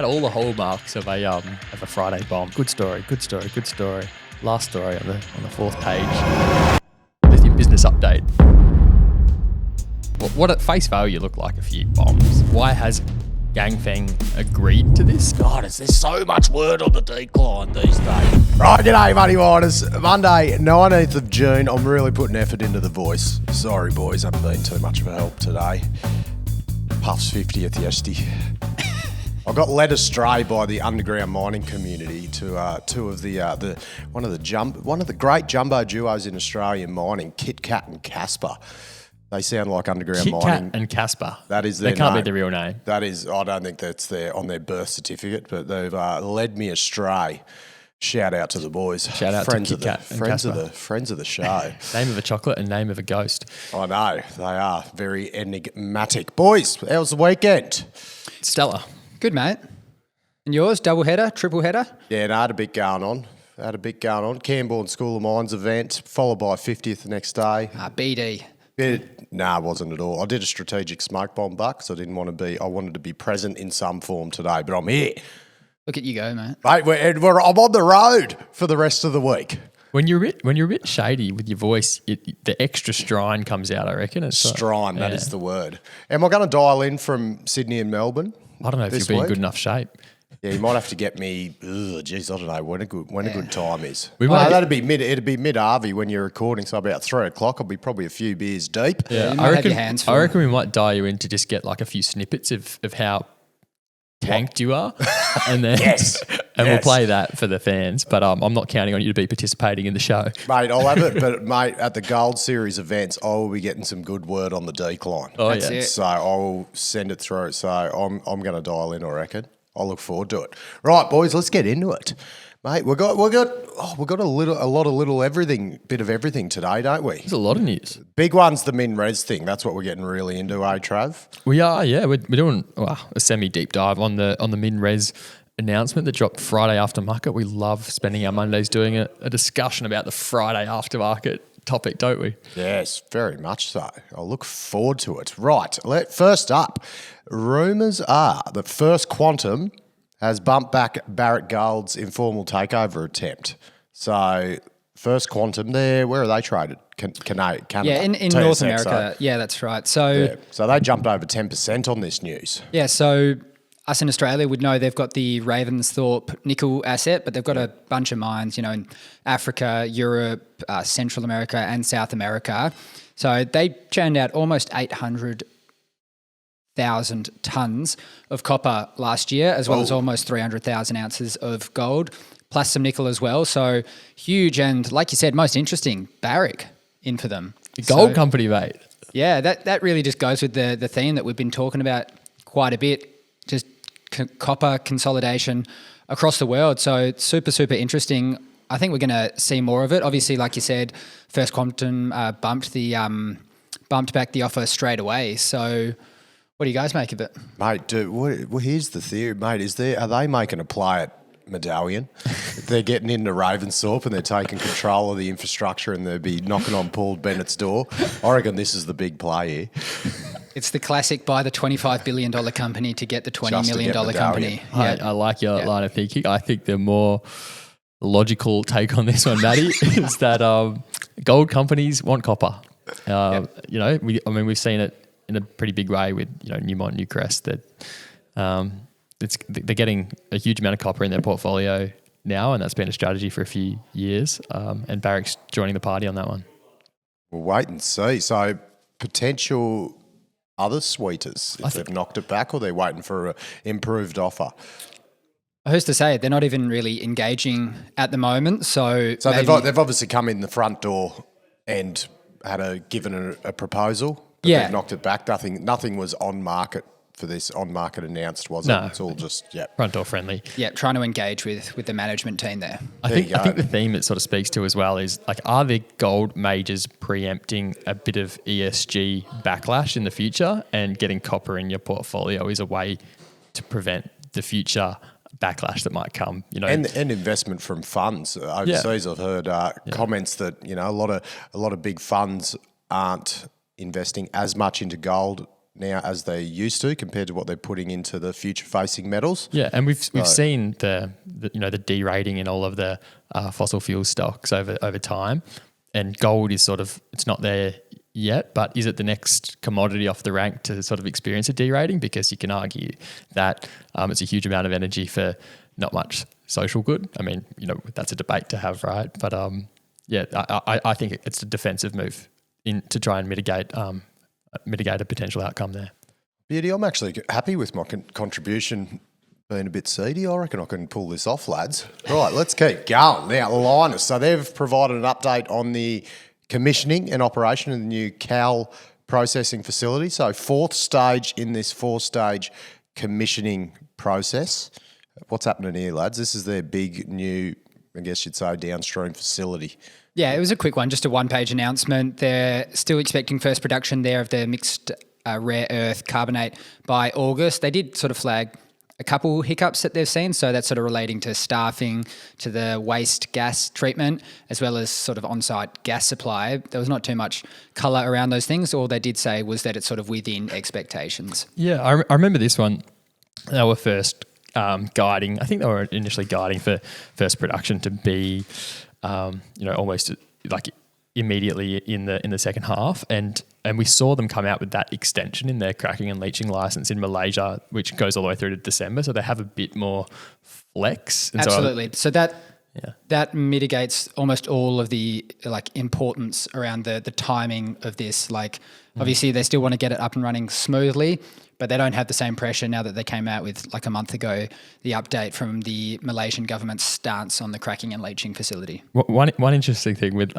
Had all the hallmarks of a Friday bomb. Good story. Last story on the fourth page. Lithium business update. What at face value look like a few bombs. Why has Ganfeng agreed to this? God, there's so much word on the decline these days. Right, g'day, Money Miners. Monday, 19th of June. I'm really putting effort into the voice. Sorry, boys, haven't been too much of a help today. Puff's 50th yesterday. I got led astray by the underground mining community to two of the one of the great jumbo duos in Australian mining, Kit Kat and Casper. They sound like underground Kit mining. Kat and Casper. That is their name. They can't name. be the real name. That is. I don't think that's on their birth certificate, but they've led me astray. Shout out to the boys. Shout out friends to Kit Kat and Casper. Friends of the show. Name of a chocolate and name of a ghost. I know they are very enigmatic. Boys, how was the weekend? Stellar. Good, mate. And yours? Double header? Triple header? Yeah, no, I had a bit going on. Camborne School of Mines event, followed by 50th the next day. BD. Nah, it wasn't at all. I did a strategic smoke bomb buck, so I wanted to be present in some form today, but I'm here. Look at you go, mate. Mate, I'm on the road for the rest of the week. When you're a bit shady with your voice, the extra strine comes out, I reckon. Strine, that is the word. Am I going to dial in from Sydney and Melbourne? I don't know if you'll be in good enough shape. Yeah, you might have to get me. I don't know when a good time is. It'd be mid Harvey when you're recording, so about 3 o'clock. I'll be probably a few beers deep. Yeah, I reckon we might dial you in to just get like a few snippets of how tanked you are, and then we'll play that for the fans. But I'm not counting on you to be participating in the show, mate. I'll have it, but mate, at the Gold Series events, I will be getting some good word on the decline. Oh, That's it. So I will send it through. So I'm going to dial in, I reckon. I look forward to it. Right, boys, let's get into it, mate. We got a lot of everything today, don't we? There's a lot of news. Big one's the MinRes thing. That's what we're getting really into, Trav? We are, yeah. We're doing a semi deep dive on the MinRes announcement that dropped Friday after market. We love spending our Mondays doing a discussion about the Friday after market topic, don't we? Yes, very much so. I look forward to it. Right, first up, rumours are that First Quantum has bumped back Barrick Gold's informal takeover attempt. So First Quantum, where are they traded? Canada. Yeah, in TSX, North America. Yeah, that's right. So they jumped over 10% on this news. Yeah, so us in Australia would know they've got the Ravensthorpe nickel asset, but they've got a bunch of mines, in Africa, Europe, Central America and South America. So they churned out almost 800,000 tonnes of copper last year, as well as almost 300,000 ounces of gold, plus some nickel as well. So huge, and like you said, most interesting, Barrick in for them. The gold company, mate. Yeah, that really just goes with the theme that we've been talking about quite a bit, just copper consolidation across the world. So it's super, super interesting. I think we're going to see more of it. Obviously, like you said, First Quantum bumped back the offer straight away. So what do you guys make of it? Mate, here's the theory, mate. Are they making a play at Medallion? They're getting into Ravensthorpe and they're taking control of the infrastructure and they'll be knocking on Paul Bennett's door. I reckon this is the big play here. It's the classic buy the $25 billion company to get the $20 million company. Yeah. I like your line of thinking. I think the more logical take on this one, Matty, is that gold companies want copper. We've seen it in a pretty big way with Newmont, Newcrest, that they're getting a huge amount of copper in their portfolio now, and that's been a strategy for a few years. And Barrick's joining the party on that one. We'll wait and see. So potential other sweeters, if they've knocked it back, or they're waiting for an improved offer? Who's to say? They're not even really engaging at the moment. So they've obviously come in the front door and given a proposal. But they've knocked it back. Nothing was on market for this. On market announced, was it? No, it's all just front door friendly. Yeah, trying to engage with the management team there. I think the theme it sort of speaks to as well is are the gold majors preempting a bit of ESG backlash in the future, and getting copper in your portfolio is a way to prevent the future backlash that might come, and investment from funds overseas. I've heard comments that a lot of big funds aren't investing as much into gold now as they used to compared to what they're putting into the future-facing metals. Yeah, and we've seen the derating in all of the fossil fuel stocks over time, and gold is sort of, it's not there yet, but is it the next commodity off the rank to sort of experience a derating? Because you can argue that it's a huge amount of energy for not much social good. I mean, that's a debate to have, right? But I think it's a defensive move to try and mitigate a potential outcome there. Beauty, I'm actually happy with my contribution being a bit seedy. I reckon I can pull this off, lads. Right, let's keep going. Now, Lynas. So they've provided an update on the commissioning and operation of the new Kalgoorlie Processing Facility. So fourth stage in this four-stage commissioning process. What's happening here, lads? This is their big new, I guess you'd say, downstream facility. Yeah, it was a quick one, just a one-page announcement. They're still expecting first production there of the mixed rare earth carbonate by August. They did sort of flag a couple hiccups that they've seen, so that's sort of relating to staffing, to the waste gas treatment, as well as sort of on-site gas supply. There was not too much colour around those things. All they did say was that it's sort of within expectations. Yeah, I remember this one. They were first guiding. I think they were initially guiding for first production to be, almost like immediately in the second half, and we saw them come out with that extension in their cracking and leaching license in Malaysia, which goes all the way through to December. So they have a bit more flex. And absolutely. So that mitigates almost all of the importance around the timing of this. Obviously they still want to get it up and running smoothly, but they don't have the same pressure now that they came out with a month ago, the update from the Malaysian government's stance on the cracking and leaching facility. One interesting thing with,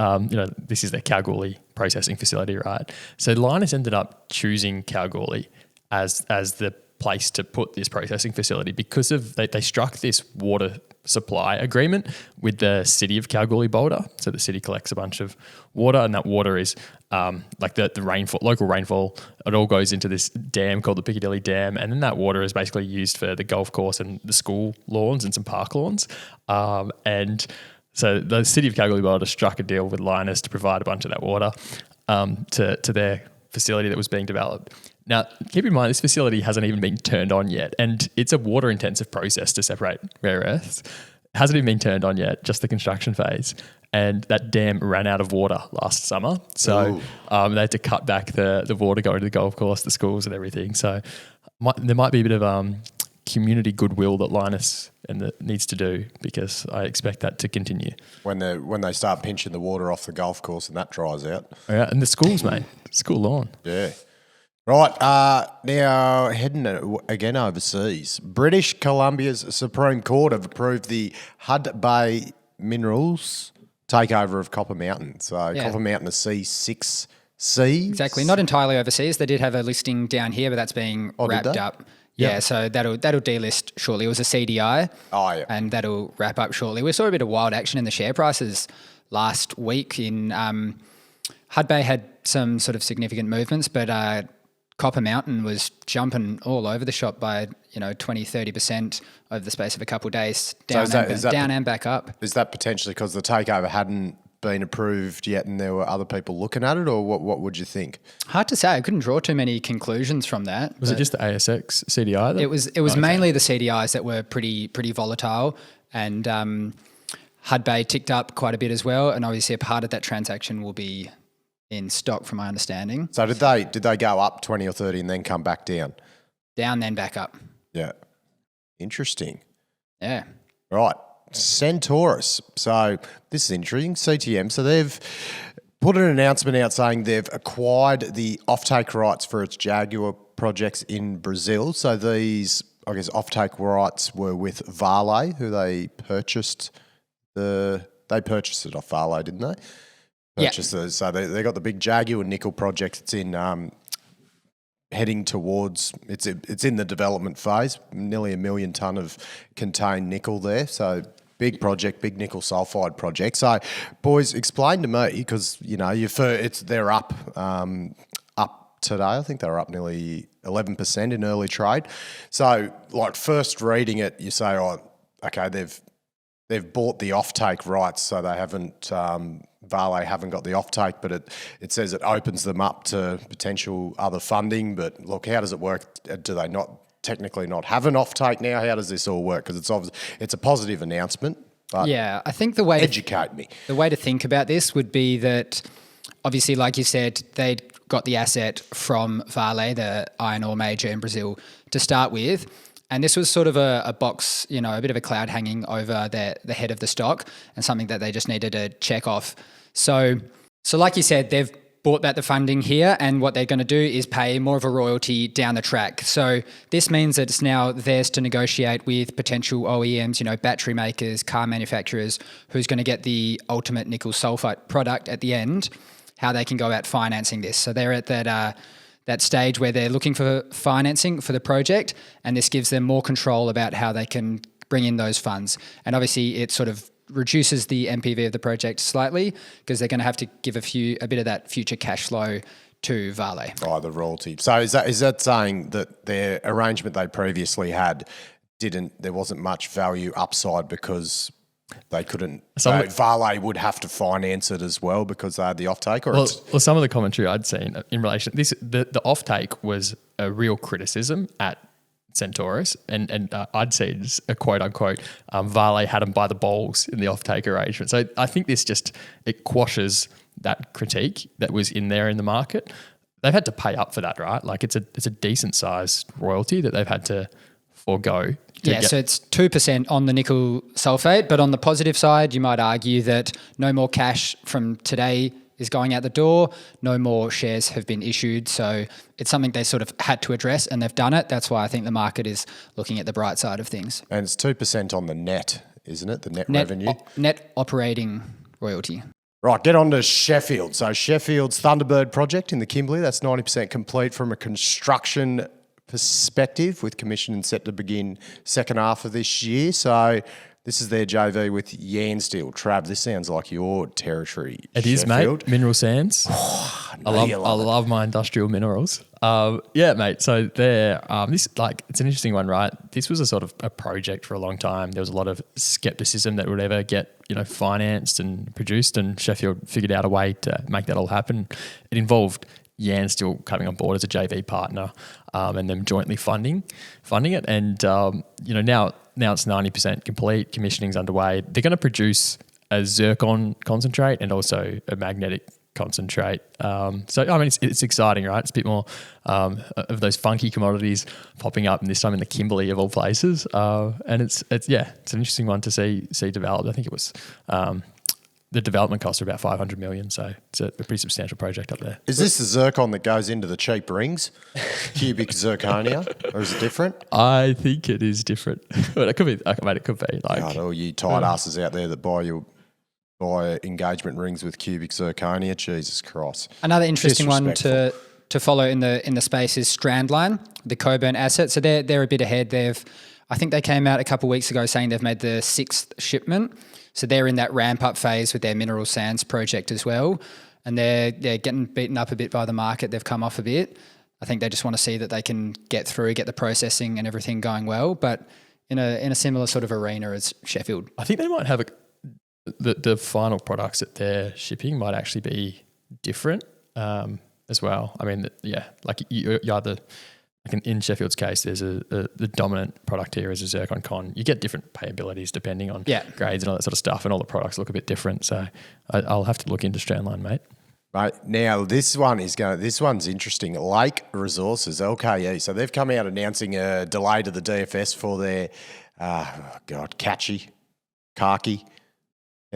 this is their Kalgoorlie Processing Facility, right? So Lynas ended up choosing Kalgoorlie as the place to put this processing facility because of they struck this water supply agreement with the city of Kalgoorlie-Boulder. So the city collects a bunch of water, and that water is the rainfall, local rainfall. It all goes into this dam called the Piccadilly Dam, and then that water is basically used for the golf course and the school lawns and some park lawns. And so the city of Kalgoorlie-Boulder struck a deal with Lynas to provide a bunch of that water to their facility that was being developed. Now, keep in mind, this facility hasn't even been turned on yet, and it's a water-intensive process to separate rare earths. It hasn't even been turned on yet, just the construction phase. And that dam ran out of water last summer. So they had to cut back the water going to the golf course, the schools and everything. So there might be a bit of community goodwill that Lynas needs to do, because I expect that to continue. When they start pinching the water off the golf course and that dries out. Yeah, and the schools, mate. School lawn. Yeah. Right, now heading again overseas. British Columbia's Supreme Court have approved the Hudbay Minerals takeover of Copper Mountain. So Copper Mountain is C6C. Exactly, not entirely overseas. They did have a listing down here, but that's being wrapped up. Yeah, so that'll delist shortly. It was a CDI. Oh, yeah. And that'll wrap up shortly. We saw a bit of wild action in the share prices last week. Hudbay had some sort of significant movements, but Copper Mountain was jumping all over the shop by 20-30% over the space of a couple of days, down and back up. Is that potentially because the takeover hadn't been approved yet and there were other people looking at it, or what would you think? Hard to say. I couldn't draw too many conclusions from that. Was it just the ASX CDI? It was mainly the CDIs that were pretty volatile, and Hudbay ticked up quite a bit as well, and obviously a part of that transaction will be in stock, from my understanding. So did they go up 20 or 30 and then come back down? Down, then back up. Yeah. Interesting. Yeah. Right. Centaurus. So this is interesting. CTM. So they've put an announcement out saying they've acquired the offtake rights for its Jaguar projects in Brazil. So these, I guess, offtake rights were with Vale, who they purchased it off Vale, didn't they? So they got the big Jaguar nickel project. It's in heading towards it's in the development phase. Nearly 1 million tonne of contained nickel there. So big project, big nickel sulfide project. So boys, explain to me, because they're up today. I think they were up nearly 11% in early trade. So first reading it, you say, oh, okay, they've they've bought the offtake rights, so they haven't. Vale haven't got the offtake, but it says it opens them up to potential other funding. But look, how does it work? Do they not technically not have an offtake now? How does this all work? Because it's a positive announcement. But yeah, I think the way educate me. The way to think about this would be that, obviously, like you said, they'd got the asset from Vale, the iron ore major in Brazil, to start with. And this was sort of a box, a bit of a cloud hanging over the head of the stock, and something that they just needed to check off. So like you said, they've bought back the funding here, and what they're going to do is pay more of a royalty down the track. So this means that it's now theirs to negotiate with potential OEMs, battery makers, car manufacturers, who's going to get the ultimate nickel sulfite product at the end, how they can go about financing this. So they're at that stage where they're looking for financing for the project, and this gives them more control about how they can bring in those funds. And obviously it sort of reduces the NPV of the project slightly, because they're going to have to give a bit of that future cash flow to Vale. Oh, the royalty. So is that saying that their arrangement they previously had there wasn't much value upside because they couldn't, Vale would have to finance it as well because they had the offtake? Well, some of the commentary I'd seen in relation to this, the offtake was a real criticism at Centaurus, and I'd say it's a quote unquote, Vale had them by the balls in the offtake arrangement. So I think this it quashes that critique that was in there in the market. They've had to pay up for that, right? Like it's a decent sized royalty that they've had to forego. So it's 2% on the nickel sulfate, but on the positive side, you might argue that no more cash from today is going out the door, no more shares have been issued. So it's something they sort of had to address, and they've done it. That's why I think the market is looking at the bright side of things. And it's 2% on the net, isn't it? The net revenue? Net operating royalty. Right, get on to Sheffield. So Sheffield's Thunderbird project in the Kimberley, that's 90% complete from a construction perspective, with commissioning set to begin second half of this year. So this is their JV with Yansteel. Trav, this sounds like your territory. It is, mate. Mineral sands. I love my industrial minerals. Mate. So there, it's an interesting one, right? This was a sort of a project for a long time. There was a lot of skepticism that would ever get, financed and produced, and Sheffield figured out a way to make that all happen. It involved Yansteel coming on board as a JV partner, and them jointly funding it. And now it's 90% complete. Commissioning's underway. They're going to produce a zircon concentrate and also a magnetic concentrate. It's exciting, right? It's a bit more of those funky commodities popping up, and this time in the Kimberley of all places. And it's an interesting one to see developed. I think it was the development costs are about 500 million, so it's a pretty substantial project up there. Is this the zircon that goes into the cheap rings, cubic zirconia, or is it different? I think it is different. But it could be. It could be. God, all you tight asses out there that buy engagement rings with cubic zirconia, Jesus Christ. Another interesting one to follow in the space is Strandline, the Coburn asset. So they're a bit ahead. I think they came out a couple of weeks ago saying they've made the 6th shipment. So they're in that ramp-up phase with their mineral sands project as well, and they're getting beaten up a bit by the market. They've come off a bit. I think they just want to see that they can get the processing and everything going well, but in a similar sort of arena as Sheffield. I think they might have the final products that they're shipping might actually be different as well. I mean, like you either... Like in Sheffield's case, there's the dominant product here is a zircon con. You get different payabilities depending on grades and all that sort of stuff, and all the products look a bit different. So I'll have to look into Strandline, mate. Right, now this one's interesting. Lake Resources, LKE. So they've come out announcing a delay to the DFS for their, Khaki. How do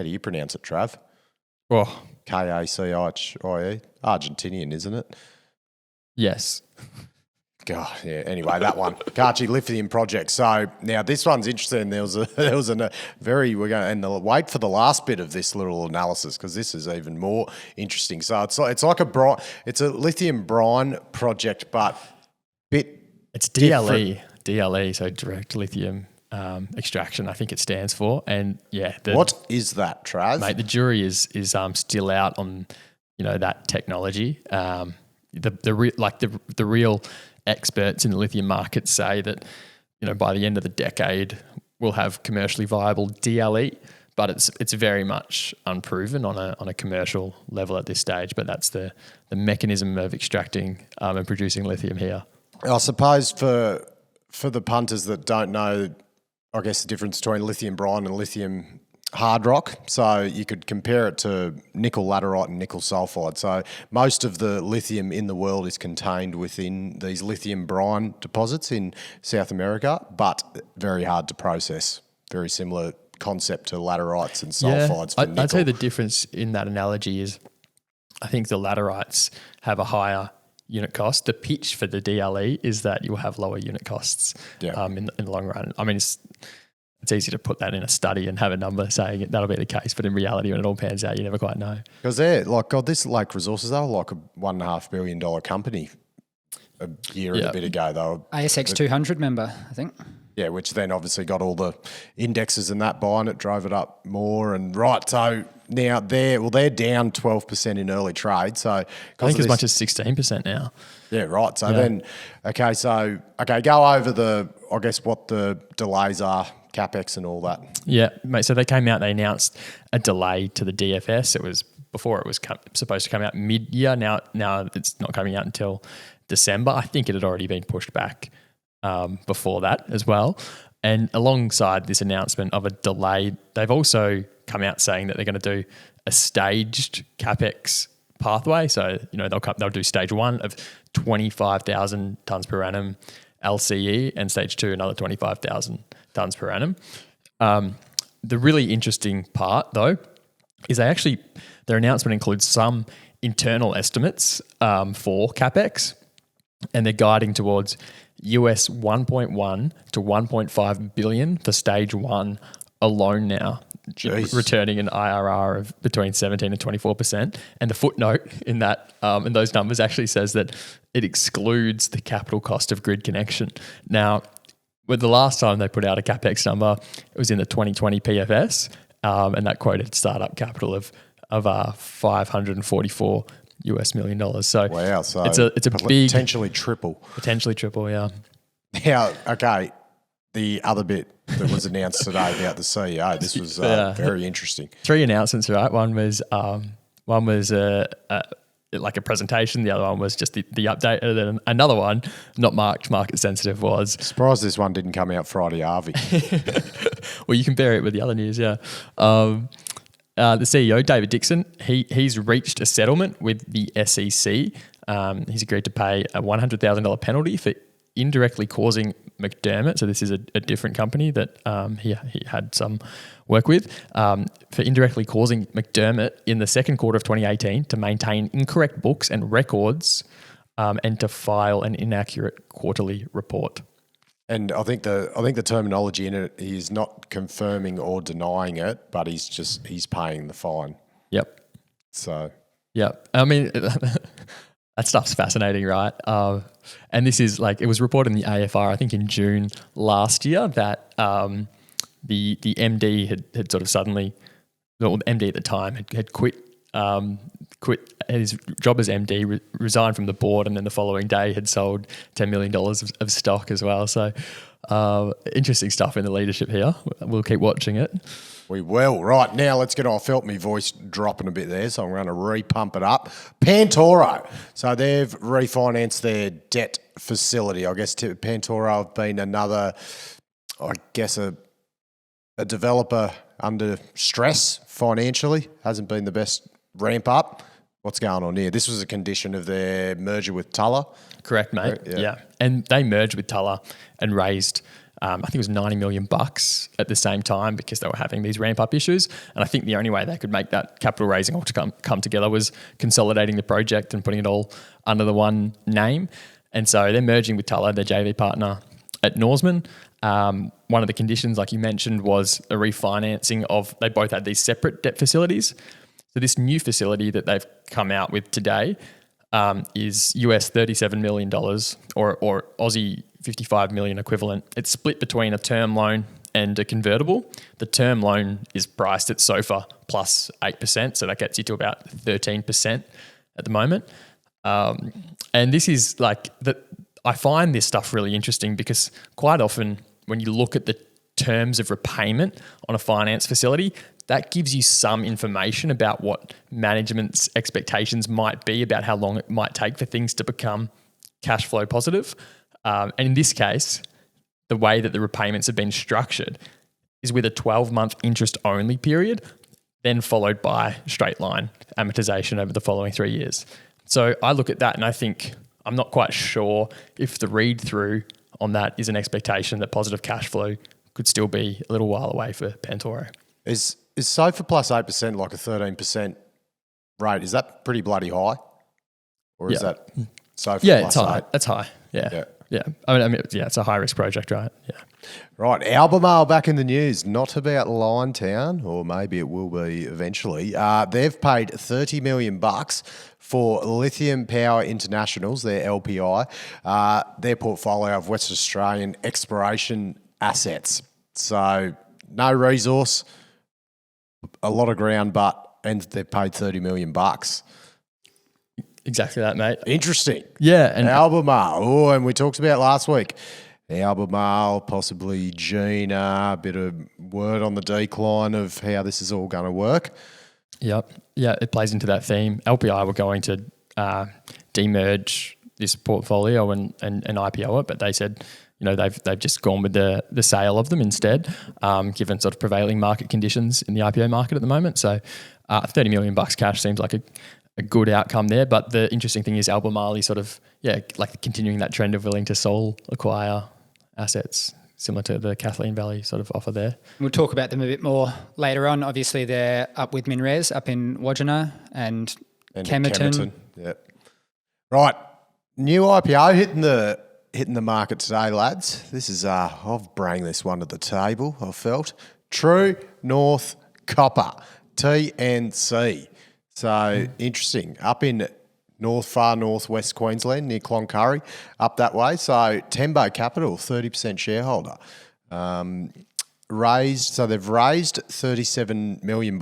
you pronounce it, Trav? Oh. K-A-C-I-E. Argentinian, isn't it? Yes. God, yeah. Anyway, that one, Kalgoorlie Lithium project. So now this one's interesting. Wait for the last bit of this little analysis because this is even more interesting. So it's like it's a lithium brine project, but it's DLE. DLE, so direct lithium extraction, I think it stands for. And what is that, Traz? Mate, the jury is still out on that technology. The real experts in the lithium market say that, by the end of the decade, will have commercially viable DLE, but it's very much unproven on a commercial level at this stage. But that's the mechanism of extracting and producing lithium here. I suppose for the punters that don't know, I guess the difference between lithium brine and lithium hard rock. So you could compare it to nickel laterite and nickel sulfide. So most of the lithium in the world is contained within these lithium brine deposits in South America, but very hard to process. Very similar concept to laterites and sulfides for nickel. I'd say the difference in that analogy is I think the laterites have a higher unit cost. The pitch for the DLE is that you'll have lower unit costs in the long run. I mean, it's easy to put that in a study and have a number saying that'll be the case, but in reality, when it all pans out, you never quite know. Because they're like, God, this Lake Resources, they were like a $1.5 billion company a year and a bit ago. They were ASX 200 member, I think. Yeah, which then obviously got all the indexes and that buying it, drove it up more. And right, so now they're down 12% in early trade. So I think as much as 16% now. Yeah, right. So then, go over what the delays are, CapEx and all that. Yeah, mate. So they came out, they announced a delay to the DFS. It was before it was supposed to come out mid-year. Now it's not coming out until December. I think it had already been pushed back before that as well. And alongside this announcement of a delay, they've also come out saying that they're going to do a staged CapEx pathway. So, they'll do stage 1 of 25,000 tonnes per annum LCE and stage 2 another 25,000 tonnes per annum. The really interesting part though is their announcement includes some internal estimates for CapEx, and they're guiding towards US 1.1 to 1.5 billion for stage 1 alone now. Jeez. Returning an IRR of between 17 and 24%. And the footnote in that in those numbers actually says that it excludes the capital cost of grid connection. Now, with the last time they put out a CapEx number, it was in the 2020 PFS, and that quoted startup capital of $544 million. So wow, so it's a big potentially triple, yeah. Now, okay, the other bit that was announced today about the CEO, this was very interesting. 3 announcements, right? One was like a presentation. The other one was just the update. And then another one, not market sensitive, was... Surprised this one didn't come out Friday, Harvey. Well, you can bear it with the other news, yeah. The CEO, David Dixon, he's reached a settlement with the SEC. He's agreed to pay a $100,000 penalty for indirectly causing McDermott, so this is a different company that he had some work with, for indirectly causing McDermott in the second quarter of 2018 to maintain incorrect books and records and to file an inaccurate quarterly report. And I think the terminology in it is not confirming or denying it, but he's paying the fine. Yep. So. Yep. I mean, that stuff's fascinating, right? And this is it was reported in the AFR, I think in June last year, that the MD had sort of suddenly, well, the MD at the time had quit his job as MD, resigned from the board, and then the following day had sold $10 million of stock as well. So interesting stuff in the leadership here. We'll keep watching it. We will. Right, now let's get on. I felt my voice dropping a bit there, so I'm going to re-pump it up. Pantoro. So they've refinanced their debt facility. I guess Pantoro have been another, a developer under stress financially. Hasn't been the best ramp up. What's going on here? This was a condition of their merger with Tulla. Correct, mate. Yeah. And they merged with Tulla and raised, I think it was $90 million at the same time because they were having these ramp up issues. And I think the only way they could make that capital raising all to come together was consolidating the project and putting it all under the one name. And so they're merging with Tulla, their JV partner at Norseman. One of the conditions, like you mentioned, was a refinancing of, they both had these separate debt facilities. So this new facility that they've come out with today is US $37 million or Aussie 55 million equivalent. It's split between a term loan and a convertible. The term loan is priced at SOFR plus 8%, so that gets you to about 13% at the moment. And this is I find this stuff really interesting because quite often when you look at the terms of repayment on a finance facility, that gives you some information about what management's expectations might be about how long it might take for things to become cash flow positive. And in this case, the way that the repayments have been structured is with a 12-month interest-only period, then followed by straight line amortization over the following 3 years. So I look at that and I think I'm not quite sure if the read-through on that is an expectation that positive cash flow could still be a little while away for Pantoro. Is SOFR plus 8% like a 13% rate? Is that pretty bloody high? Or is that SOFR plus it's high. 8? That's high. Yeah. I mean, it's a high-risk project, right? Yeah. Right, Albermale back in the news. Not about Liontown, or maybe it will be eventually. They've paid $30 million for Lithium Power Internationals, their LPI, their portfolio of West Australian exploration assets. So no resource, a lot of ground, and they've paid $30 million. Exactly that, mate. Interesting. Yeah. And Albermale. Oh, and we talked about last week. Albermale, possibly Gina, a bit of word on the decline of how this is all going to work. Yep. Yeah, it plays into that theme. LPI were going to demerge this portfolio and IPO it, but they said, they've just gone with the sale of them instead, given sort of prevailing market conditions in the IPO market at the moment. So $30 million cash seems like a good outcome there. But the interesting thing is Albermale sort of, like continuing that trend of willing to sole acquire assets, similar to the Kathleen Valley sort of offer there. We'll talk about them a bit more later on. Obviously, they're up with MinRes up in Wodgina and Kemerton. Yeah. Right. New IPO hitting the market today, lads. This is I've brought this one to the table, I felt. True North Copper, TNC. So interesting. Up in far northwest Queensland, near Cloncurry, up that way. So Tembo Capital, 30% shareholder. They've raised $37 million.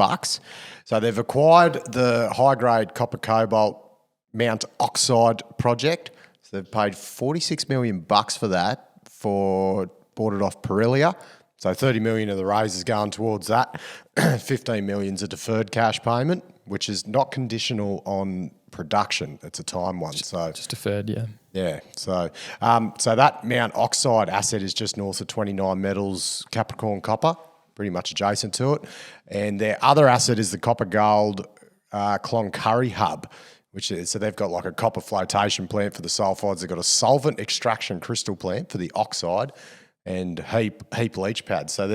So they've acquired the high-grade copper cobalt Mount Oxide project. So they've paid $46 million for that, bought it off Perilia. So $30 million of the raise is going towards that. $15 million is a deferred cash payment, which is not conditional on production. It's a time one. Just deferred, yeah. Yeah. So that Mount Oxide asset is just north of 29Metals Capricorn Copper, pretty much adjacent to it. And their other asset is the Copper Gold Cloncurry Hub, so they've got like a copper flotation plant for the sulfides. They've got a solvent extraction crystal plant for the oxide, and heap leach pads. So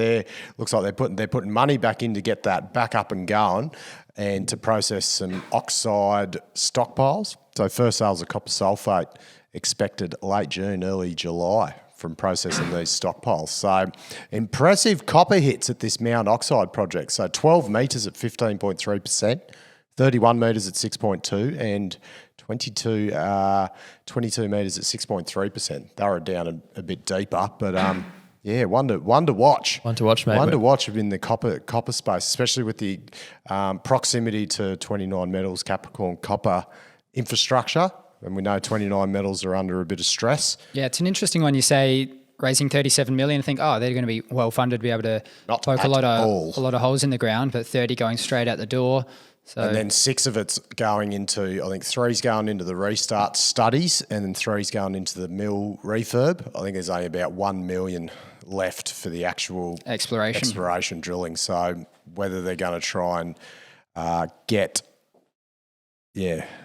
looks like they're putting money back in to get that back up and going, and to process some oxide stockpiles. So first sales of copper sulfate expected late June, early July from processing these stockpiles. So impressive copper hits at this Mount Oxide project. So 12 metres at 15.3%, 31 metres at 6.2%, and 22 metres at 6.3%. They were down a bit deeper, but one to watch. One to watch, mate. One to watch in the copper space, especially with the proximity to 29Metals Capricorn Copper infrastructure. And we know 29Metals are under a bit of stress. Yeah, it's an interesting one. You say raising $37 million, I think, they're going to be well funded, be able to poke a lot of holes in the ground, but 30 going straight out the door. So, and then 6 of it's going into, I think 3's going into the restart studies, and then 3's going into the mill refurb. I think there's only about $1 million left for the actual exploration drilling. So whether they're going to try and get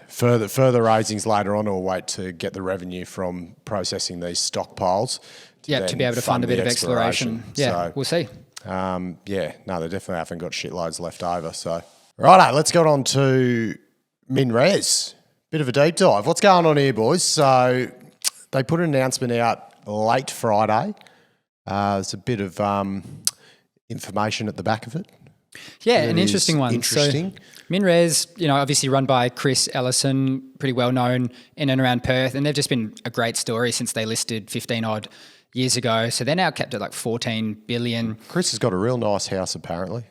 further raisings later on, or wait to get the revenue from processing these stockpiles. To be able to fund a bit of exploration. Yeah, so, we'll see. They definitely haven't got shitloads left over. So, righto, let's get on to MinRes. Bit of a deep dive. What's going on here, boys? So they put an announcement out late Friday. There's a bit of information at the back of it. Yeah, an interesting one. Interesting. So MinRes, obviously run by Chris Ellison, pretty well known in and around Perth, and they've just been a great story since they listed 15 odd years ago. So they're now capped at like 14 billion. Chris has got a real nice house, apparently.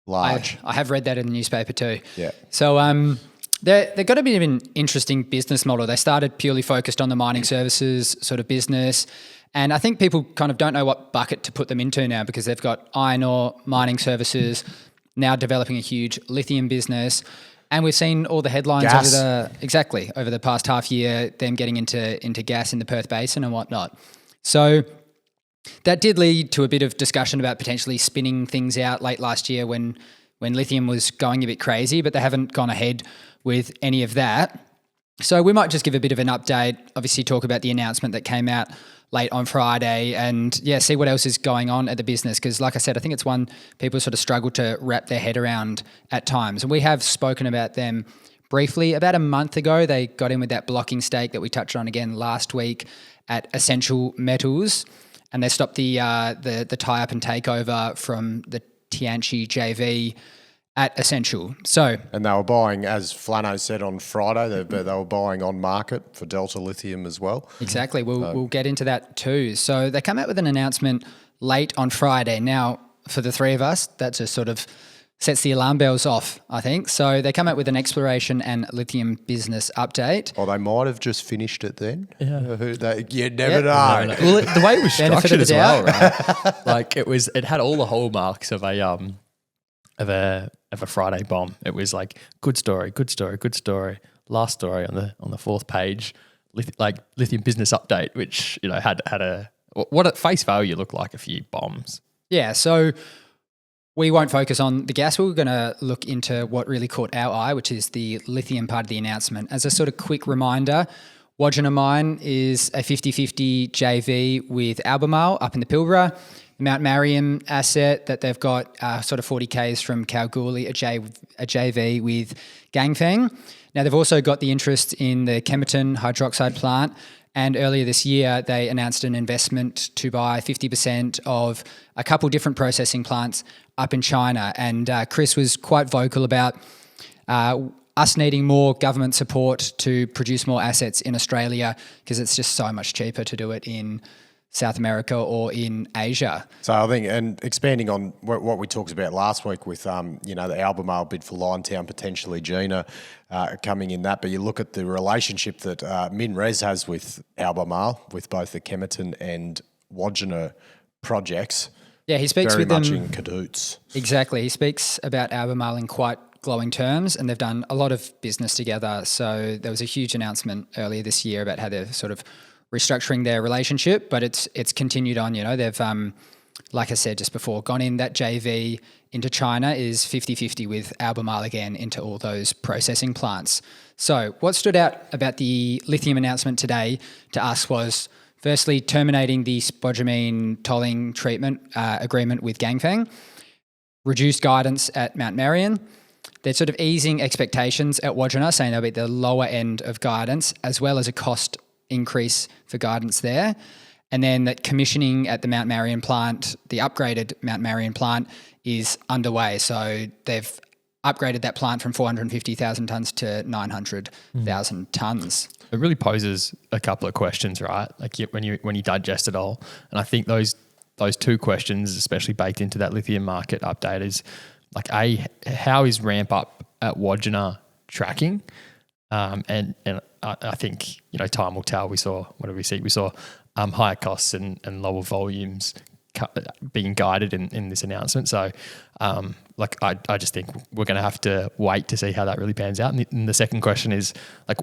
Large. I have read that in the newspaper too. Yeah. So they've got a bit of an interesting business model. They started purely focused on the mining services sort of business, And I think people kind of don't know what bucket to put them into now because they've got iron ore, mining services, now developing a huge lithium business. And we've seen all the headlines Gas. over the past half year, them getting into gas in the Perth Basin and whatnot. So that did lead to a bit of discussion about potentially spinning things out late last year when lithium was going a bit crazy, but they haven't gone ahead with any of that. So we might just give a bit of an update, obviously talk about the announcement that came out late on Friday and see what else is going on at the business. Because like I said, I think it's one people sort of struggle to wrap their head around at times. And we have spoken about them briefly. About a month ago, they got in with that blocking stake that we touched on again last week at Essential Metals. And they stopped the tie-up and takeover from the Tianqi JV at Essential. And they were buying, as Flano said on Friday, they were buying on market for Delta Lithium as well. Exactly. We'll get into that too. So they come out with an announcement late on Friday. Now, for the three of us, that just sort of sets the alarm bells off, I think. So they come out with an exploration and lithium business update. Or they might have just finished it then. Yeah. You never know. No. Well, the way it was Benefit structured of as the well, doubt. right? Like it had all the hallmarks of a Friday bomb. It was like good story. Last story on the fourth page, lithium business update, which had a what at face value looked like a few bombs. Yeah. So we won't focus on the gas. We're going to look into what really caught our eye, which is the lithium part of the announcement. As a sort of quick reminder, Wodgina Mine is a 50-50 JV with Albermale up in the Pilbara. Mt Marion asset that they've got sort of 40 Ks from Kalgoorlie, a JV with Ganfeng. Now, they've also got the interest in the Kemerton hydroxide plant. And earlier this year, they announced an investment to buy 50% of a couple different processing plants up in China. And Chris was quite vocal about us needing more government support to produce more assets in Australia because it's just so much cheaper to do it in South America or in Asia. So I think, and expanding on what we talked about last week with, the Albermale bid for Liontown, potentially Gina coming in that, but you look at the relationship that MinRes has with Albermale, with both the Kemerton and Wodgina projects. Yeah, he speaks very with much them in cahoots. Exactly. He speaks about Albermale in quite glowing terms, and they've done a lot of business together. So there was a huge announcement earlier this year about how they're sort of restructuring their relationship, but it's continued on. They've, like I said just before, gone in that JV into China is 50-50 with Albermale again into all those processing plants. So what stood out about the lithium announcement today to us was firstly terminating the spodumene tolling treatment agreement with Ganfeng, reduced guidance at Mt Marion. They're sort of easing expectations at Wodgina, saying they'll be at the lower end of guidance, as well as a cost increase for guidance there. And then that commissioning at the Mt Marion plant, the upgraded Mt Marion plant, is underway. So they've upgraded that plant from 450,000 tonnes to 900,000 tonnes. It really poses a couple of questions, right? Like when you digest it all, and I think those two questions, especially baked into that lithium market update, is like how is ramp up at Wodgina tracking? And I think time will tell. We saw higher costs and lower volumes being guided in this announcement. So I just think we're going to have to wait to see how that really pans out. And the second question is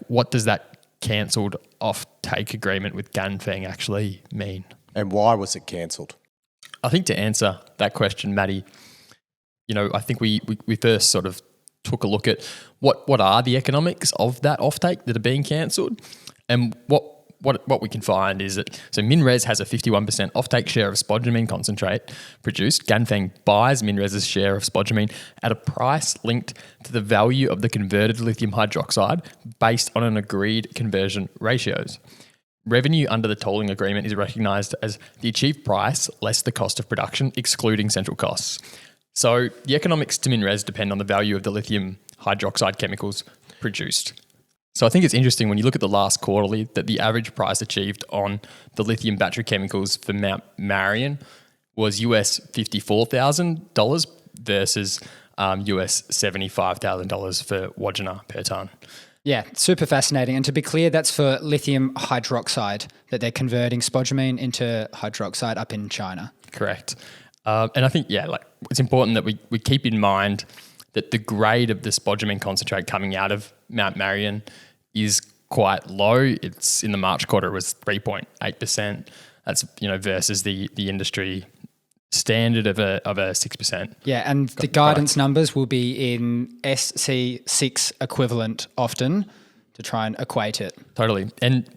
what does that cancelled offtake agreement with Ganfeng actually mean? And why was it cancelled? I think to answer that question, Matty, I think we first sort of took a look at what are the economics of that offtake that are being cancelled, and what we can find is that MinRes has a 51% offtake share of spodumene concentrate produced. Ganfeng buys MinRes' share of spodumene at a price linked to the value of the converted lithium hydroxide based on an agreed conversion ratios. Revenue under the tolling agreement is recognised as the achieved price less the cost of production, excluding central costs. So the economics to MinRes depend on the value of the lithium hydroxide chemicals produced. So I think it's interesting when you look at the last quarterly that the average price achieved on the lithium battery chemicals for Mt Marion was US $54,000 versus US $75,000 for Wodgina per tonne. Yeah, super fascinating. And to be clear, that's for lithium hydroxide that they're converting spodumene into hydroxide up in China. Correct. And I think, it's important that we keep in mind that the grade of the spodumene concentrate coming out of Mt Marion is quite low. It's in the March quarter, it was 3.8%. That's, versus the industry standard of a 6%. Yeah, and the guidance numbers will be in SC6 equivalent often to try and equate it. Totally. And,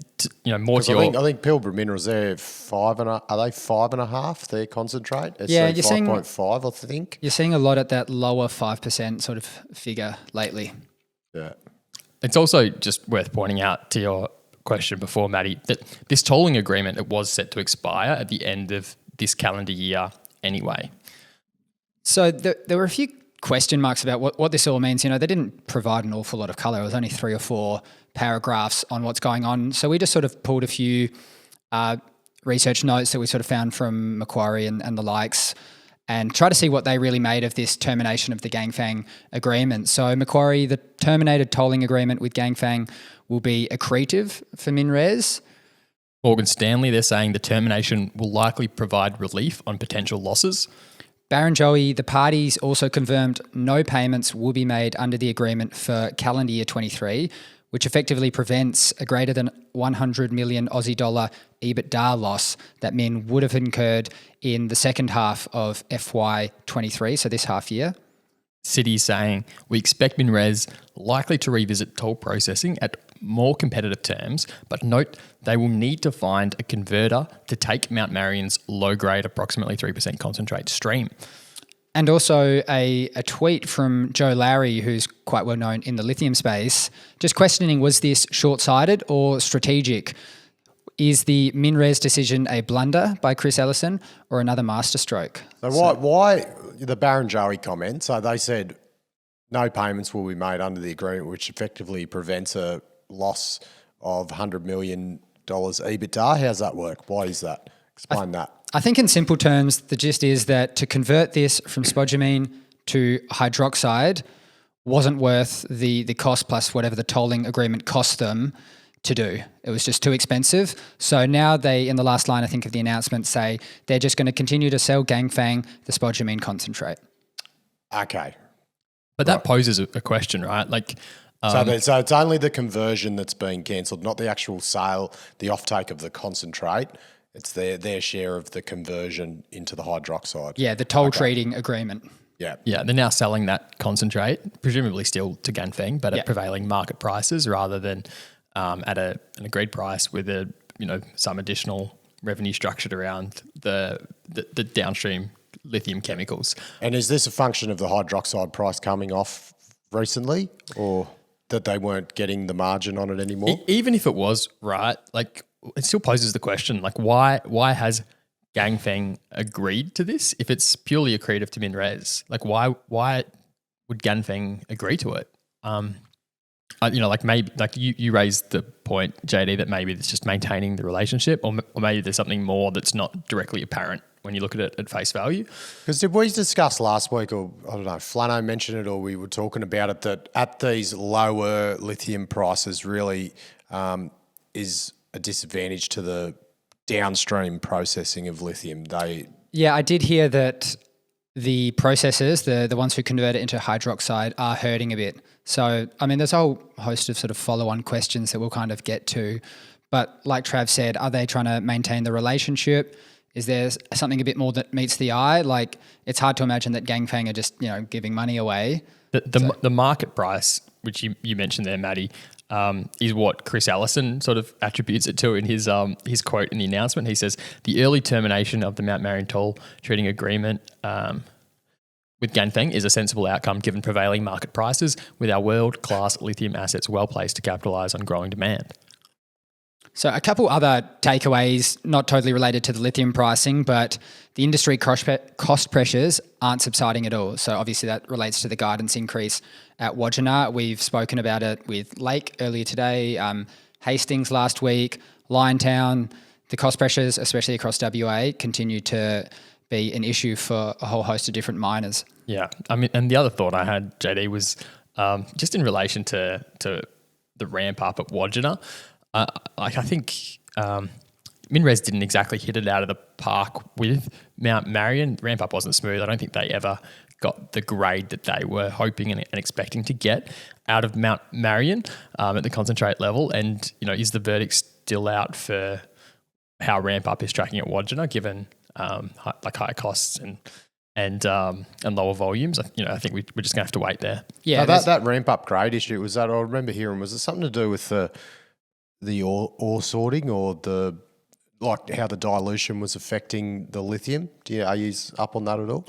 more to I think Pilbara Minerals, are they 5.5, their concentrate? Yeah, you're seeing 5.5, I think. You're seeing a lot at that lower 5% sort of figure lately. Yeah. It's also just worth pointing out to your question before, Maddie, that this tolling agreement, it was set to expire at the end of this calendar year anyway. So there were a few question marks about what this all means. They didn't provide an awful lot of colour. It was only 3 or 4 paragraphs on what's going on. So we just sort of pulled a few research notes that we sort of found from Macquarie and the likes and try to see what they really made of this termination of the Ganfeng agreement. So Macquarie, the terminated tolling agreement with Ganfeng will be accretive for MinRes. Morgan Stanley, they're saying the termination will likely provide relief on potential losses. Barrenjoey, the parties also confirmed no payments will be made under the agreement for calendar year 23, which effectively prevents a greater than 100 million Aussie dollar EBITDA loss that Min would have incurred in the second half of FY23, so this half year. Citi saying, we expect MinRes likely to revisit toll processing at more competitive terms, but note they will need to find a converter to take Mt Marion's low-grade, approximately 3% concentrate stream. And also a tweet from Joe Lowry, who's quite well known in the lithium space, just questioning, was this short-sighted or strategic? Is the MinRes decision a blunder by Chris Ellison or another masterstroke? So why the Barrenjoey comment? So they said no payments will be made under the agreement, which effectively prevents a loss of $100 million EBITDA. How's that work? Why is that? Explain that. I think in simple terms, the gist is that to convert this from spodumene to hydroxide wasn't worth the cost plus whatever the tolling agreement cost them to do. It was just too expensive. So now they, in the last line, I think, of the announcement, say they're just going to continue to sell Ganfeng the spodumene concentrate. Okay. But that poses a question, right? Like, so it's only the conversion that's being cancelled, not the actual sale, the offtake of the concentrate. It's their share of the conversion into the hydroxide. Yeah, the toll trading agreement. Yeah. Yeah, they're now selling that concentrate, presumably still to Ganfeng, but at prevailing market prices rather than at an agreed price with some additional revenue structured around the downstream lithium chemicals. And is this a function of the hydroxide price coming off recently, or that they weren't getting the margin on it anymore? Even if it was, right, like it still poses the question, like why has Ganfeng agreed to this if it's purely accretive to MinRes? Like why would Ganfeng agree to it? Maybe you raised the point, JD, that maybe it's just maintaining the relationship, or maybe there's something more that's not directly apparent when you look at it at face value. Because did we discuss last week, or I don't know, Flano mentioned it, or we were talking about it, that at these lower lithium prices really is a disadvantage to the downstream processing of lithium. Yeah, I did hear that the processors, the ones who convert it into hydroxide, are hurting a bit. So, I mean, there's a whole host of sort of follow-on questions that we'll kind of get to. But like Trav said, are they trying to maintain the relationship? Is there something a bit more that meets the eye? Like, it's hard to imagine that Ganfeng are just, giving money away. The market price, which you mentioned there, Maddie, is what Chris Ellison sort of attributes it to in his quote in the announcement. He says, the early termination of the Mt Marion toll trading agreement with Ganfeng is a sensible outcome given prevailing market prices, with our world-class lithium assets well placed to capitalise on growing demand. So a couple other takeaways, not totally related to the lithium pricing, but the industry cost pressures aren't subsiding at all. So obviously that relates to the guidance increase at Wodgina. We've spoken about it with Lake earlier today, Hastings last week, Liontown. The cost pressures, especially across WA, continue to be an issue for a whole host of different miners. Yeah, I mean, and the other thought I had, JD, was just in relation to the the ramp up at Wodgina. I think MinRes didn't exactly hit it out of the park with Mt Marion. The ramp up wasn't smooth. I don't think they ever got the grade that they were hoping and expecting to get out of Mt Marion at the concentrate level. And, is the verdict still out for how ramp up is tracking at Wodgina, given higher costs and lower volumes? I think we're just going to have to wait there. Yeah, that ramp up grade issue, was that, I remember hearing, was it something to do with the ore sorting or how the dilution was affecting the lithium? Are you up on that at all?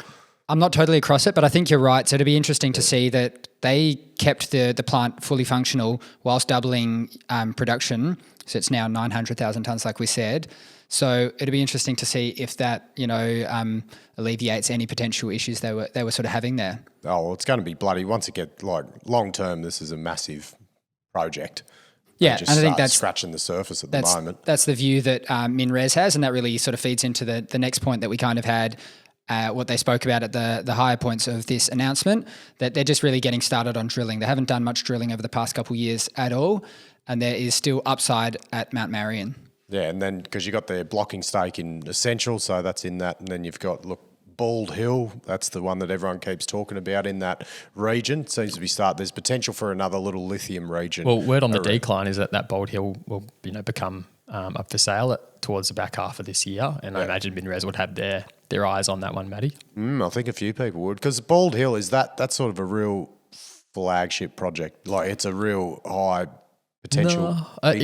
I'm not totally across it, but I think you're right. So it'll be interesting to see that they kept the plant fully functional whilst doubling production. So it's now 900,000 tonnes, like we said. So it'll be interesting to see if that, alleviates any potential issues they were sort of having there. Oh, well, it's going to be bloody, once it gets long term, this is a massive project. Yeah, and I think that's scratching the surface at the moment. That's the view that MinRes has, and that really sort of feeds into the next point that we kind of had, what they spoke about at the higher points of this announcement, that they're just really getting started on drilling. They haven't done much drilling over the past couple of years at all, and there is still upside at Mt Marion. Yeah, and then because you got their blocking stake in Essential, so that's in that, and then you've got Bald Hill, that's the one that everyone keeps talking about in that region. Seems to be there's potential for another little lithium region. Well, word on the decline is that Bald Hill will become up for sale towards the back half of this year, and I imagine MinRes would have their eyes on that one, Matty. I think a few people would, because Bald Hill that's sort of a real flagship project. Like, it's a real high potential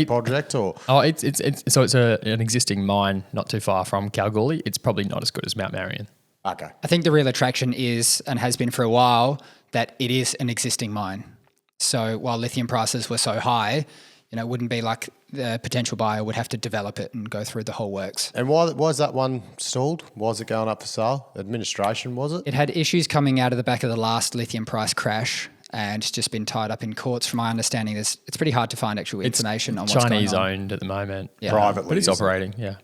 project, or it's an existing mine not too far from Kalgoorlie. It's probably not as good as Mt Marion. Okay. I think the real attraction is, and has been for a while, that it is an existing mine. So while lithium prices were so high, it wouldn't be like the potential buyer would have to develop it and go through the whole works. And why is that one stalled? Why is it going up for sale? Administration, was it? It had issues coming out of the back of the last lithium price crash, and it's just been tied up in courts. From my understanding, it's pretty hard to find actual information on what's going on. Chinese owned at the moment, privately, but it's operating. Yeah,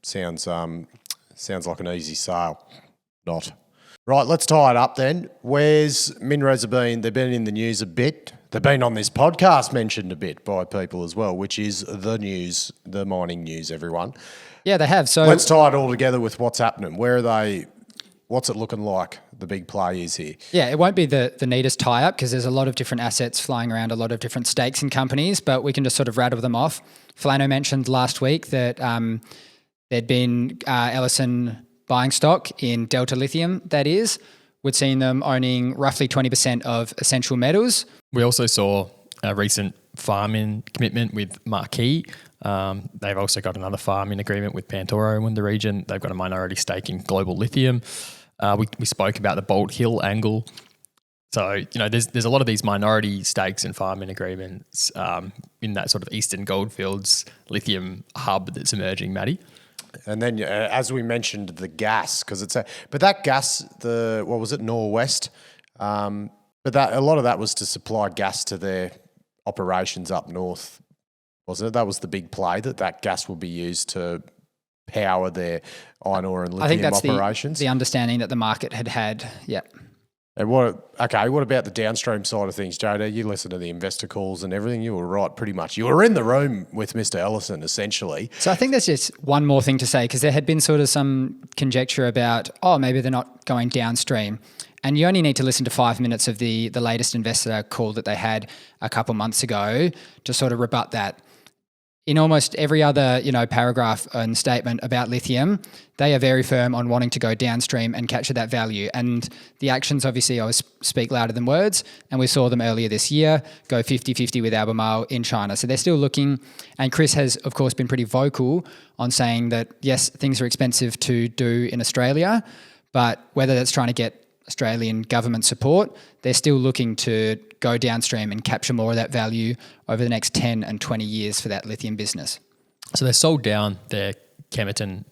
sounds like an easy sale. Not right. Let's tie it up then. Where's MinRes been? They've been in the news a bit. They've been on this podcast mentioned a bit by people as well, which is the news, the mining news. Everyone. Yeah, they have. So let's tie it all together with what's happening. Where are they? What's it looking like? The big play is here. Yeah, it won't be the neatest tie-up because there's a lot of different assets flying around, a lot of different stakes in companies, but we can just sort of rattle them off. Flano mentioned last week that there'd been Ellison buying stock in Delta Lithium, that is. We'd seen them owning roughly 20% of Essential Metals. We also saw a recent farm-in commitment with Marquis. They've also got another farm-in agreement with Pantoro in the region. They've got a minority stake in Global Lithium. We spoke about the Bald Hill angle. So, there's a lot of these minority stakes and farm-in agreements in that sort of Eastern Goldfields lithium hub that's emerging, Matty. And then, as we mentioned, the gas, because but that gas, what was it, Norwest? But a lot of that was to supply gas to their operations up north, wasn't it? That was the big play, that gas will be used to power their iron ore and lithium operations. I think that's the understanding that the market had. Yeah. And what about the downstream side of things, JD? You listen to the investor calls and everything. You were right, pretty much. You were in the room with Mr. Ellison, essentially. So I think there's just one more thing to say, because there had been sort of some conjecture about, maybe they're not going downstream. And you only need to listen to 5 minutes of the latest investor call that they had a couple months ago to sort of rebut that. In almost every other, paragraph and statement about lithium, they are very firm on wanting to go downstream and capture that value. And the actions obviously always speak louder than words. And we saw them earlier this year go 50-50 with Albermale in China. So they're still looking. And Chris has, of course, been pretty vocal on saying that, yes, things are expensive to do in Australia, but whether that's trying to get Australian government support, they're still looking to go downstream and capture more of that value over the next 10 and 20 years for that lithium business. So they sold down their Kemerton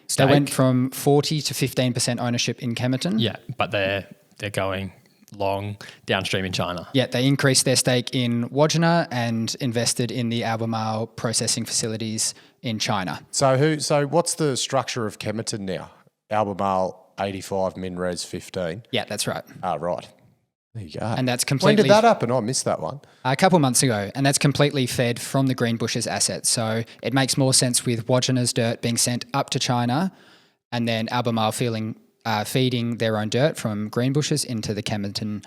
stake. They went from 40 to 15% ownership in Kemerton. Yeah, but they're going long downstream in China. Yeah, they increased their stake in Wodgina and invested in the Albermale processing facilities in China. So what's the structure of Kemerton now? Albermale 85, MinRes 15. Yeah, that's right. Right. There you go. And that's When completely... did that happen? I missed that one. A couple months ago, and that's completely fed from the Greenbushes asset. So it makes more sense with Wodgena's dirt being sent up to China and then Albermale feeding their own dirt from Greenbushes into the Kemerton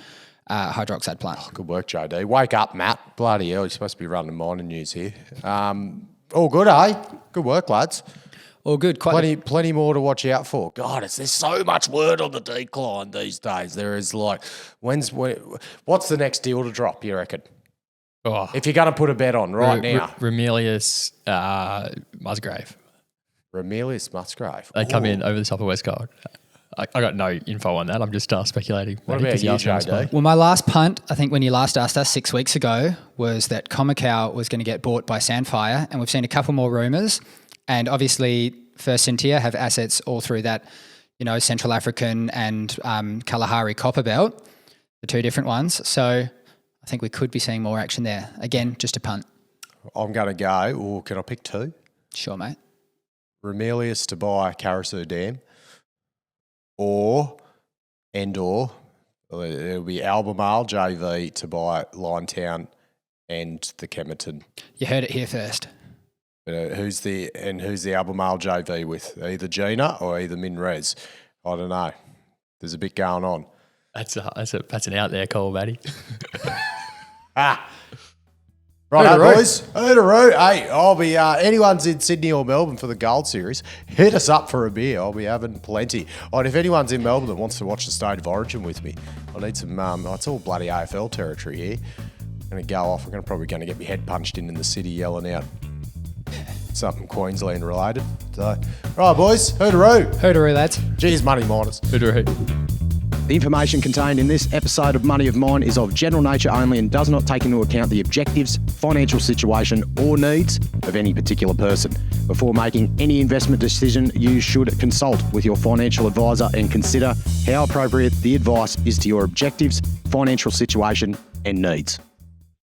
hydroxide plant. Oh, good work, JD. Wake up, Matt. Bloody hell, you're supposed to be running mining news here. All good, eh? Good work, lads. All good. Plenty more to watch out for. God, there's so much word on the decline these days. There is like, what's the next deal to drop, you reckon? Oh, If you're going to put a bet on right now. Ramelius Musgrave. Ramelius Musgrave. They come in over the top of West Gold. I got no info on that. I'm just speculating. What about you, JD? Well, my last punt, I think when you last asked us 6 weeks ago, was that Comacao was going to get bought by Sandfire, and we've seen a couple more rumours. And obviously, First Cintia have assets all through that, Central African and Kalahari copper belt, the two different ones. So I think we could be seeing more action there. Again, just a punt. I'm going to go, can I pick two? Sure, mate. Ramelius to buy Carasoo Dam or it'll be Albermale JV to buy Linetown and the Kemerton. You heard it here first. Who's the Albermale JV with? Either Gina or either MinRes. I don't know. There's a bit going on. That's an out there call, Matty. Right, boys. Hootaroo. Hey, I'll be, anyone's in Sydney or Melbourne for the Gold Series, hit us up for a beer. I'll be having plenty. And if anyone's in Melbourne that wants to watch the State of Origin with me, I need some, it's all bloody AFL territory here. I'm going to go off. I'm probably going to get my head punched in the city yelling out something Queensland related. So, right, boys. Hootaroo. Hootaroo, lads. Cheers, money miners. Hootaroo. The information contained in this episode of Money of Mine is of general nature only and does not take into account the objectives, financial situation or needs of any particular person. Before making any investment decision, you should consult with your financial advisor and consider how appropriate the advice is to your objectives, financial situation and needs.